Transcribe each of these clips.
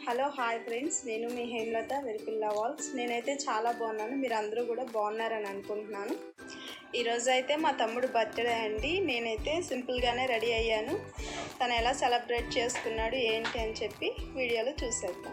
Hello hi friends, నేను మీ Hemalatha వెల్పిల్లా walls. నేనైతే చాలా బాగున్నాను, మీరు అందరూ కూడా బాగున్నారని అనుకుంటున్నాను. ఈరోజు అయితే మా తమ్ముడు బర్త్డే అండి. నేనైతే సింపుల్గానే రెడీ అయ్యాను. తను ఎలా సెలబ్రేట్ చేసుకున్నాడు ఏంటి అని చెప్పి వీడియోలో చూసేద్దాం.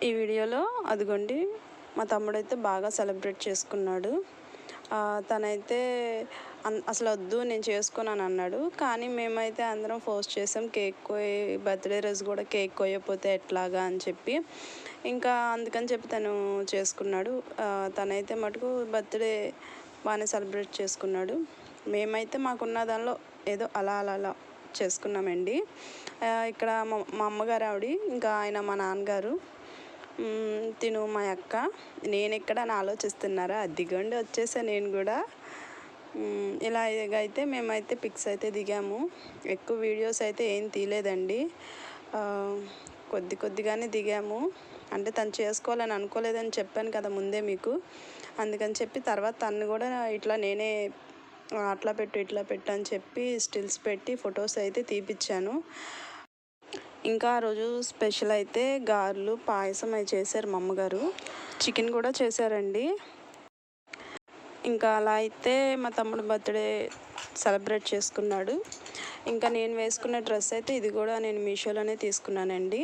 ఈ వీడియోలో అదిగోండి మా తమ్ముడైతే బాగా సెలబ్రేట్ చేసుకున్నాడు. తనైతే అసలు వద్దు నేను చేసుకున్నాను అన్నాడు, కానీ మేమైతే అందరం ఫోర్స్ చేసాం. కేక్ కోయి బర్త్డే రోజు కూడా కేక్ కోయకపోతే ఎట్లాగా అని చెప్పి ఇంకా అందుకని చెప్పి తను చేసుకున్నాడు. తనైతే మటుకు బర్త్డే బాగానే సెలబ్రేట్ చేసుకున్నాడు. మేమైతే మాకున్న దానిలో ఏదో అలా చేసుకున్నామండి. ఇక్కడ మా అమ్మగారు ఆవిడ, ఇంకా ఆయన మా నాన్నగారు, తిను మా అక్క, నేను ఎక్కడ అని ఆలోచిస్తున్నారా, అదిగోండి వచ్చేసా నేను కూడా. ఇలా అయితే మేమైతే పిక్స్ అయితే దిగాము. ఎక్కువ వీడియోస్ అయితే ఏం తీయలేదండి, కొద్దిగానే దిగాము. అంటే తను చేసుకోవాలని అనుకోలేదని చెప్పాను కదా ముందే మీకు, అందుకని చెప్పి తర్వాత తను కూడా ఇట్లా నేనే అట్లా పెట్టు ఇట్లా పెట్టు అని చెప్పి స్టిల్స్ పెట్టి ఫొటోస్ అయితే తీపిచ్చాను. ఇంకా ఆ రోజు స్పెషల్ అయితే గారెలు, పాయసం అవి చేశారు మా అమ్మగారు. చికెన్ కూడా చేశారండి. ఇంకా అలా అయితే మా తమ్ముడు బర్త్డే సెలబ్రేట్ చేసుకున్నాడు. ఇంకా నేను వేసుకున్న డ్రెస్ అయితే ఇది కూడా నేను మీషోలోనే తీసుకున్నానండి.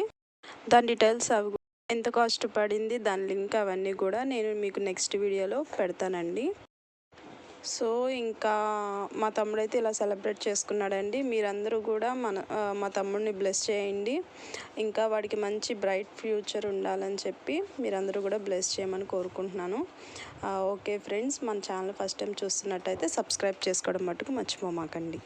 దాని డీటెయిల్స్ అవి ఎంత కాస్ట్ పడింది, దాని లింక్ అవన్నీ కూడా నేను మీకు నెక్స్ట్ వీడియోలో పెడతానండి. సో ఇంకా మా తమ్ముడైతే ఇలా సెలబ్రేట్ చేసుకున్నాడండి. మీరందరూ కూడా మా తమ్ముడిని బ్లెస్ చేయండి. ఇంకా వాడికి మంచి బ్రైట్ ఫ్యూచర్ ఉండాలని చెప్పి మీరందరూ కూడా బ్లెస్ చేయమని కోరుకుంటున్నాను. ఓకే ఫ్రెండ్స్, మన ఛానల్ ఫస్ట్ టైం చూస్తున్నట్టయితే సబ్స్క్రైబ్ చేసుకోవడం మటుకు మర్చిపోమాకండి.